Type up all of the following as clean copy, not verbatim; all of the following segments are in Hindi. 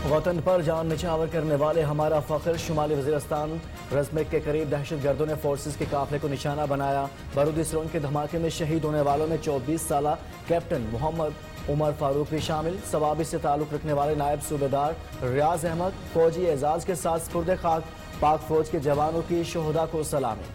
वतन पर जान निछावर करने वाले हमारा फख्र शुमाली वजीरिस्तान रजमेक के करीब दहशतगर्दों ने फोर्सेस के काफिले को निशाना बनाया। बारूदी सुरंग के धमाके में शहीद होने वालों में 24 साल कैप्टन मोहम्मद उमर फारूक भी शामिल। सवाबी से ताल्लुक रखने वाले नायब सूबेदार रियाज अहमद फौजी एजाज के साथ स्पुर्दे खाक। पाक फौज के जवानों की शोहदा को सलामी।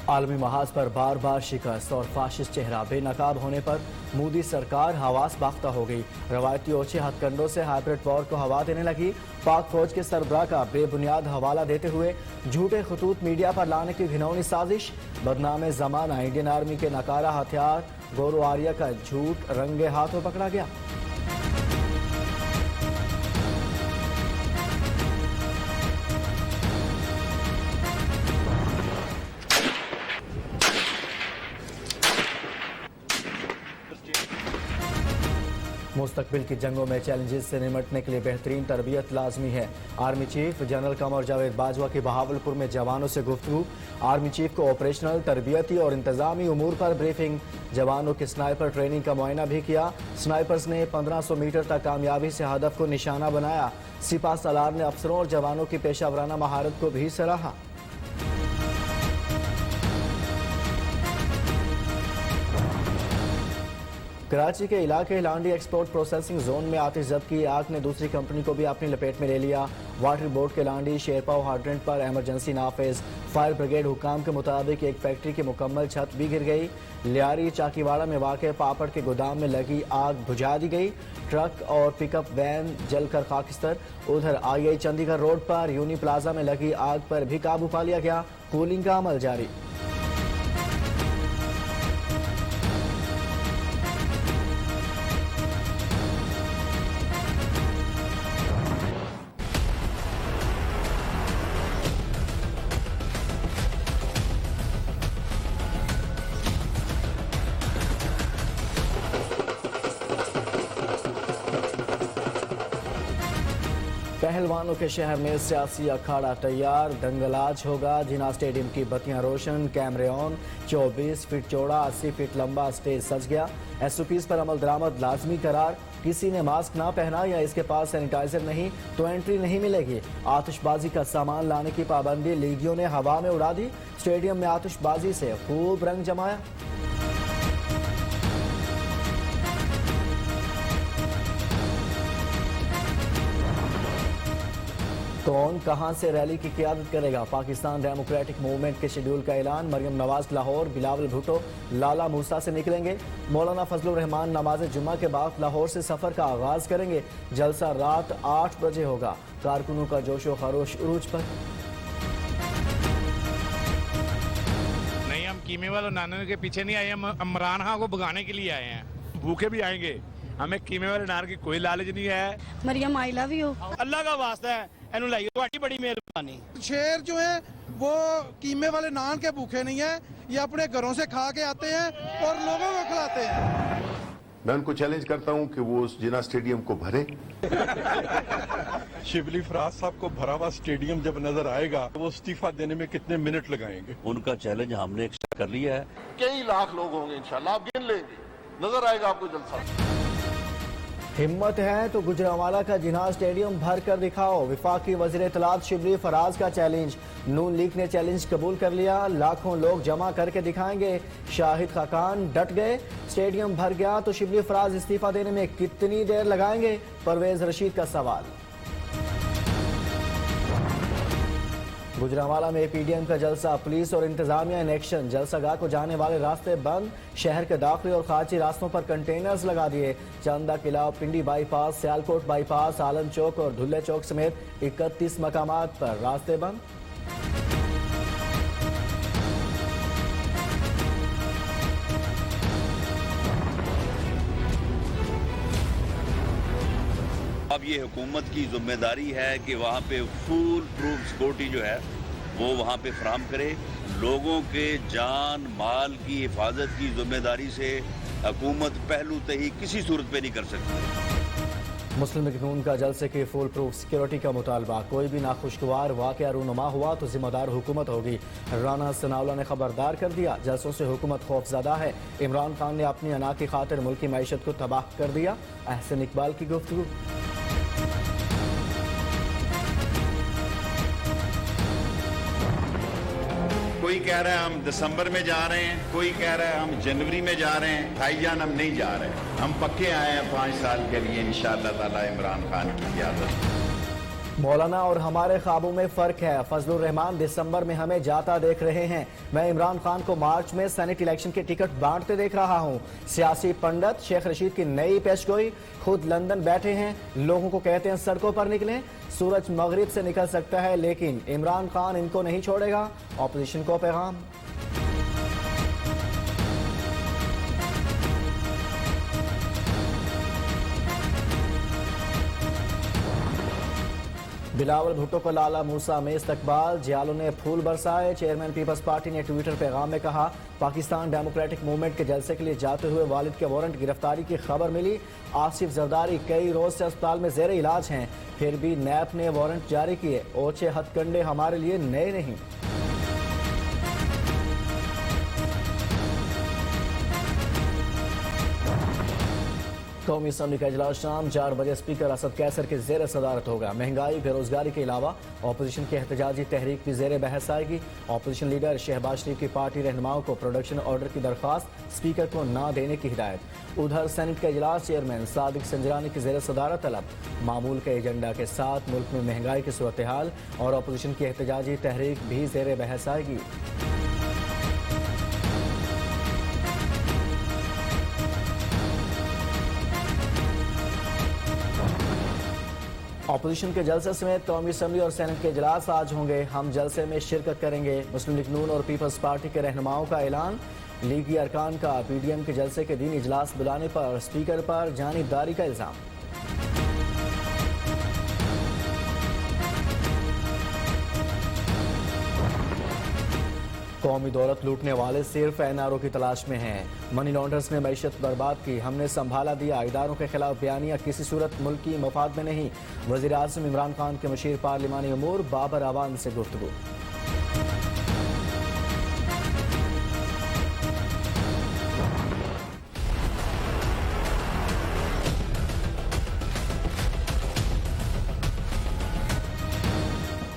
आलमी महाज पर बार बार शिकस्त और फाशिस्ट चेहरा बेनकाब होने पर मोदी सरकार हवास बाख्ता हो गई। रवायती ओछे हथकंडों से हाइब्रिड वॉर को हवा देने लगी। पाक फौज के सरबराह का बेबुनियाद हवाला देते हुए झूठे खतूत मीडिया पर लाने की घिनौनी साजिश। बदनाम जमाना इंडियन आर्मी के नकारा हथियार गौरव आर्या का झूठ रंगे हाथों पकड़ा गया। मुस्तकबिल की जंगों में चैलेंजेस से निमटने के लिए बेहतरीन तरबियत लाजमी है। Army chief general Qamar Javed Bajwa की बहावलपुर में जवानों से गुफ्तगू। आर्मी चीफ को ऑपरेशनल, तरबियती और इंतजामी उमूर पर ब्रीफिंग। जवानों की स्नाइपर ट्रेनिंग का मुआयना भी किया। स्नाइपर्स ने 1500 मीटर तक कामयाबी से हदफ को निशाना बनाया। सिपा सलार ने अफसरों और जवानों की पेशावराना महारत को भी सराहा। कराची के इलाके लांडी एक्सपोर्ट प्रोसेसिंग जोन में आतिशज़द की आग ने दूसरी कंपनी को भी अपनी लपेट में ले लिया। वाटर बोर्ड के लांडी शेरपाव हाइड्रेंट पर इमरजेंसी नाफिज। फायर ब्रिगेड हुकाम के मुताबिक एक फैक्ट्री की मुकम्मल छत भी गिर गई। लियारी चाकीवाड़ा में वाक़ पापड़ के गोदाम में लगी आग बुझा दी गई। ट्रक और पिकअप वैन जलकर खाकिस्तर। उधर आई चंडीगढ़ रोड पर यूनी प्लाजा में लगी आग पर भी काबू पा लिया गया। कूलिंग का अमल जारी। पहलवानों के शहर में सियासी अखाड़ा तैयार। दंगलाज होगा। जिना स्टेडियम की बत्तियां रोशन, कैमरे ऑन। 24 फीट चौड़ा, 80 फीट लंबा स्टेज सज गया। SOPs पर अमल दरामद लाजमी करार। किसी ने मास्क ना पहना या इसके पास सैनिटाइजर नहीं तो एंट्री नहीं मिलेगी। आतिशबाजी का सामान लाने की पाबंदी लीगियों ने हवा में उड़ा दी। स्टेडियम में आतिशबाजी से खूब रंग जमाया। कौन कहां से रैली की क़ियादत करेगा? पाकिस्तान डेमोक्रेटिक मूवमेंट के शेड्यूल का ऐलान। मरियम नवाज लाहौर, बिलावल भुट्टो लाला मूसा से निकलेंगे। मौलाना फजलुर रहमान नमाज जुम्मा के बाद लाहौर से सफर का आगाज करेंगे। जलसा रात 8 बजे होगा। कारकुनों का जोशो खरोश उरूज पर। नहीं, हम कीमे वाले नाने के पीछे नहीं आए, हम इमरान खान को भगाने के लिए आए हैं। भूखे भी आएंगे, हमें कीमे वाले नान की कोई लालच नहीं है। Maryam I love you. Allah का वास्ता है, एनू लाइए, तुम्हारी बड़ी मेहरबानी। शेर जो है वो कीमे वाले नान के भूखे नहीं है, ये अपने घरों से खा के आते हैं और लोगों को खिलाते हैं। मैं उनको चैलेंज करता हूं कि वो उस जिना स्टेडियम को भरे। शिबली फराज साहब को भरा हुआ स्टेडियम जब नजर आएगा तो वो इस्तीफा देने में कितने मिनट लगाएंगे? उनका चैलेंज हमने एक्सेप्ट कर लिया है। कई लाख लोग होंगे इंशाल्लाह, आप गिन लेंगे, नजर आएगा आपको जलसा। हिम्मत है तो गुजरांवाला का जिना स्टेडियम भर कर दिखाओ। विफाकी वजीर इत्तलात शिबली फराज का चैलेंज। नून लीग ने चैलेंज कबूल कर लिया। लाखों लोग जमा करके दिखाएंगे। शाहिद खाकान डट गए। स्टेडियम भर गया तो शिबली फराज इस्तीफा देने में कितनी देर लगाएंगे? परवेज रशीद का सवाल। गुजरांवाला में PDM का जलसा। पुलिस और इंतजामिया इन एक्शन। जलसागाह को जाने वाले रास्ते बंद। शहर के दाखिली और खारजी रास्तों पर कंटेनर्स लगा दिए। चंदा किला, पिंडी बाईपास, सियालकोट बाईपास, आलम चौक और धुल्ले चौक समेत 31 मकामात पर रास्ते बंद। अब ये हुकूमत की जिम्मेदारी है कि वहाँ पे फुल प्रूफ सिक्योरिटी जो है वो वहाँ पे फराम करे। लोगों के जान माल की हिफाजत की जिम्मेदारी से हुकूमत पहलू तही किसी सूरत पे नहीं कर सकती। मुस्लिम लीग नून का जलसे की फुल प्रूफ सिक्योरिटी का मुतालबा। कोई भी नाखुशगवार वाक़या रूनुमा हुआ तो जिम्मेदार हुकूमत होगी। राना सनाउल्लाह ने खबरदार कर दिया, जलसों से हुकूमत खौफज़दा है। इमरान खान ने अपनी अना की खातिर मुल्क की मईशत को तबाह कर दिया। अहसन इकबाल की गुफ्तगू। कोई कह रहा है हम दिसंबर में जा रहे हैं, कोई कह रहा है हम जनवरी में जा रहे हैं। भाईजान हम नहीं जा रहे, हम पक्के आए हैं 5 साल के लिए इंशाअल्लाह ताला इमरान खान की क़यादत। मौलाना और हमारे ख्वाबों में फ़र्क है। फजलुर रहमान दिसंबर में हमें जाता देख रहे हैं। मैं इमरान खान को मार्च में सेनेट इलेक्शन के टिकट बांटते देख रहा हूँ। सियासी पंडित शेख रशीद की नई पेशगोई, खुद लंदन बैठे हैं, लोगों को कहते हैं सड़कों पर निकलें। सूरज मगरिब से निकल सकता है लेकिन इमरान खान इनको नहीं छोड़ेगा। ऑपोजिशन को पैगाम। बिलावल भुट्टो को लाला मूसा में इस्तकबाल, जियालों ने फूल बरसाए। चेयरमैन पीपल्स पार्टी ने ट्विटर पैगाम में कहा, पाकिस्तान डेमोक्रेटिक मूवमेंट के जलसे के लिए जाते हुए वालिद के वारंट गिरफ्तारी की खबर मिली। आसिफ जरदारी कई रोज से अस्पताल में जेर इलाज हैं, फिर भी नैब ने वारंट जारी किए। ओछे हथकंडे हमारे लिए नए नहीं। कौमी असम्बली का इजलास शाम 4 बजे स्पीकर असद कैसर की जेर सदारत होगा। महंगाई बेरोजगारी के अलावा अपोजिशन की एहतजाजी तहरीक भी जेर बहस आएगी। अपोजिशन लीडर शहबाज शरीफ की पार्टी रहनुमाओं को प्रोडक्शन ऑर्डर की दरख्वास्त स्पीकर को ना देने की हिदायत। उधर सेनेट का इजलास चेयरमैन सादिक संजरानी की जेर सदारत तलब। मामूल के एजेंडा के साथ मुल्क में महंगाई की सूरत हाल और अपोजिशन की एहतजाजी तहरीक भी जेर बहस आएगी। अपोजिशन के जलसे समेत कौमी असम्बली और सेनेट के इजलास आज होंगे। हम जलसे में शिरकत करेंगे। मुस्लिम लीग नून और पीपल्स पार्टी के रहनुमाओं का ऐलान। लीगी अरकान का पीडीएम के जलसे के दिन इजलास बुलाने पर स्पीकर पर जानिबदारी का इल्जाम। कौमी दौलत लूटने वाले सिर्फ एनआरओ की तलाश में हैं। मनी लॉन्डर्स ने मईशत बर्बाद की, हमने संभाला दिया। इदारों के खिलाफ बयानियां किसी सूरत मुल्क की मफाद में नहीं। वज़ीर आज़म इमरान खान के मशीर पार्लिमानी उमूर बाबर आवान से गुफ्तगू।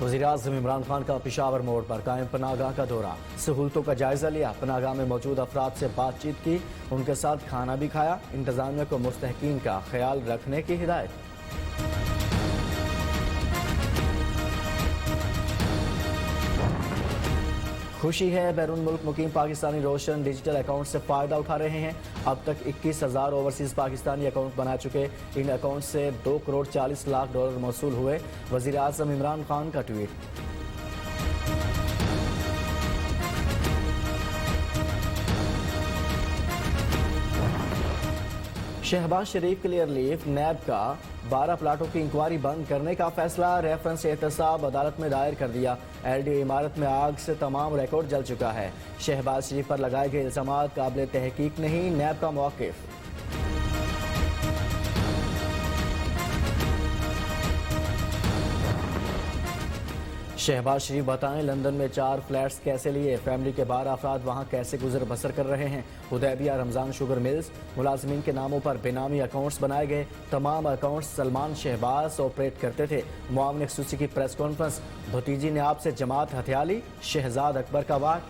वज़ीर-ए-आज़म इमरान खान का पेशावर मोड़ पर कायम पनाहगाह का दौरा। सहूलतों का जायजा लिया, पनाहगाह में मौजूद अफराद से बातचीत की, उनके साथ खाना भी खाया। इंतजामिया को मुस्तहकीन का ख्याल रखने की हिदायत। खुशी है, बैरून मुल्क मुकीम पाकिस्तानी रोशन डिजिटल अकाउंट से फ़ायदा उठा रहे हैं। अब तक 21,000 ओवरसीज़ पाकिस्तानी अकाउंट बना चुके। इन अकाउंट से $2 करोड़ 40 लाख मौसूल हुए। वज़ीर आज़म इमरान खान का ट्वीट। शहबाज शरीफ क्लियर लीफ। नैब का 12 प्लाटों की इंक्वायरी बंद करने का फैसला। रेफरेंस एहतसाब अदालत में दायर कर दिया। एलडी इमारत में आग से तमाम रिकॉर्ड जल चुका है। शहबाज शरीफ पर लगाए गए इल्जाम काबिल तहकीक नहीं, नैब का मौक़िफ़। शहबाज शरीफ बताएं, लंदन में 4 फ्लैट्स कैसे लिए, फैमिली के 12 अफराद वहाँ कैसे गुजर बसर कर रहे हैं। हुदैबिया रमज़ान शुगर मिल्स, मुलाजमीन के नामों पर बेनामी अकाउंट्स बनाए गए। तमाम अकाउंट्स सलमान शहबाज ऑपरेट करते थे। मुआविन ख़ुसूसी की प्रेस कॉन्फ्रेंस। भतीजी ने आपसे जमात हथिया ली, शहजाद अकबर का वार।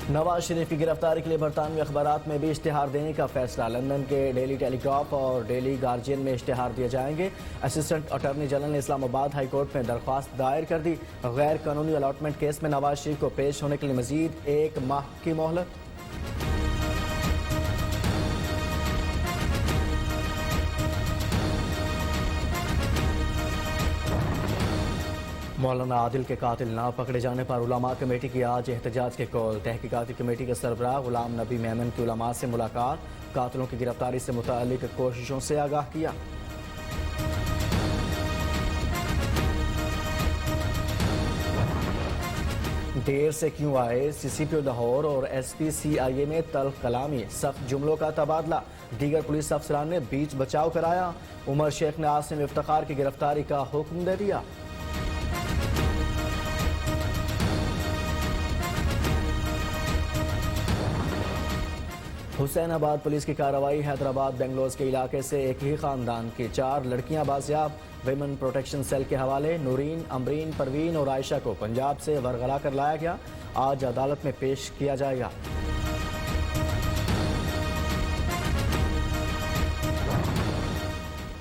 नवाज शरीफ की गिरफ्तारी के लिए बरतानवी अखबारात में भी इश्तिहार देने का फैसला। लंदन के डेली टेलीग्राफ और डेली गार्जियन में इश्तिहार दिए जाएंगे। असिस्टेंट अटॉर्नी जनरल ने इस्लामाबाद हाई कोर्ट में दरख्वास्त दायर कर दी। गैर कानूनी अलॉटमेंट केस में नवाज शरीफ को पेश होने के लिए मजीद 1 माह की मोहलत। मौलाना आदिल के कातिल ना पकड़े जाने पर उलमा कमेटी की आज एहतजाज के कॉल। तहकीकाती कमेटी के सरबराह गुलाम नबी मेमन की उलमा से मुलाकात। कातिलों की गिरफ्तारी से मुताल्लिक कोशिशों से आगाह किया। देर से क्यों आए, सीसीपी लाहौर और एसपी CIA में तल्ख कलामी, सख्त जुमलों का तबादला, दीगर पुलिस अफसरान ने बीच बचाव कराया। उमर शेख ने आसिम इफ्तिखार की गिरफ्तारी का हुक्म दे दिया। हुसैनाबाद पुलिस की कार्रवाई, हैदराबाद बेंगलोर के इलाके से एक ही खानदान की 4 लड़कियां बाजियाब, विमेन प्रोटेक्शन सेल के हवाले। नूरीन, अमरीन, परवीन और आयशा को पंजाब से वरगला कर लाया गया, आज अदालत में पेश किया जाएगा।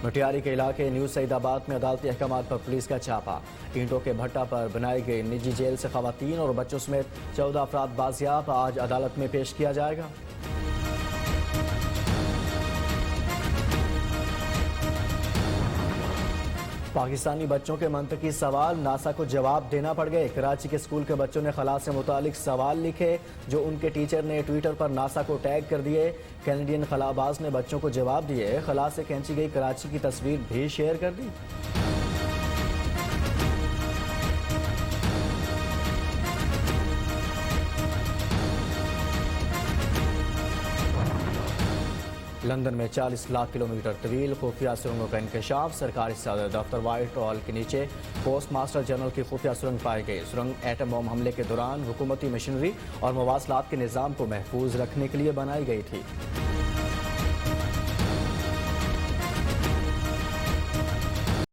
मटियारी के इलाके न्यू सईदाबाद में अदालती अहकामात पर पुलिस का छापा, ईंटों के भट्टा पर बनाई गई निजी जेल से खवातीन और बच्चों समेत 14 अफराद बाजियाब, आज अदालत में पेश किया जाएगा। पाकिस्तानी बच्चों के मंतकी सवाल नासा को जवाब देना पड़ गए। कराची के स्कूल के बच्चों ने खला से मुतालिक सवाल लिखे जो उनके टीचर ने ट्विटर पर नासा को टैग कर दिए। कैनेडियन खलाबाज ने बच्चों को जवाब दिए, खला से खींची गई कराची की तस्वीर भी शेयर कर दी। लंदन में 40 लाख किलोमीटर तवील खुफिया सुरंगों का इंकशाफ, सरकारी सदर दफ्तर व्हाइट हॉल के नीचे पोस्ट मास्टर जनरल की खुफिया सुरंग पाई गई। सुरंग एटम बम हमले के दौरान हुकूमती मशीनरी और मवासलात के निज़ाम को महफूज रखने के लिए बनाई गई थी।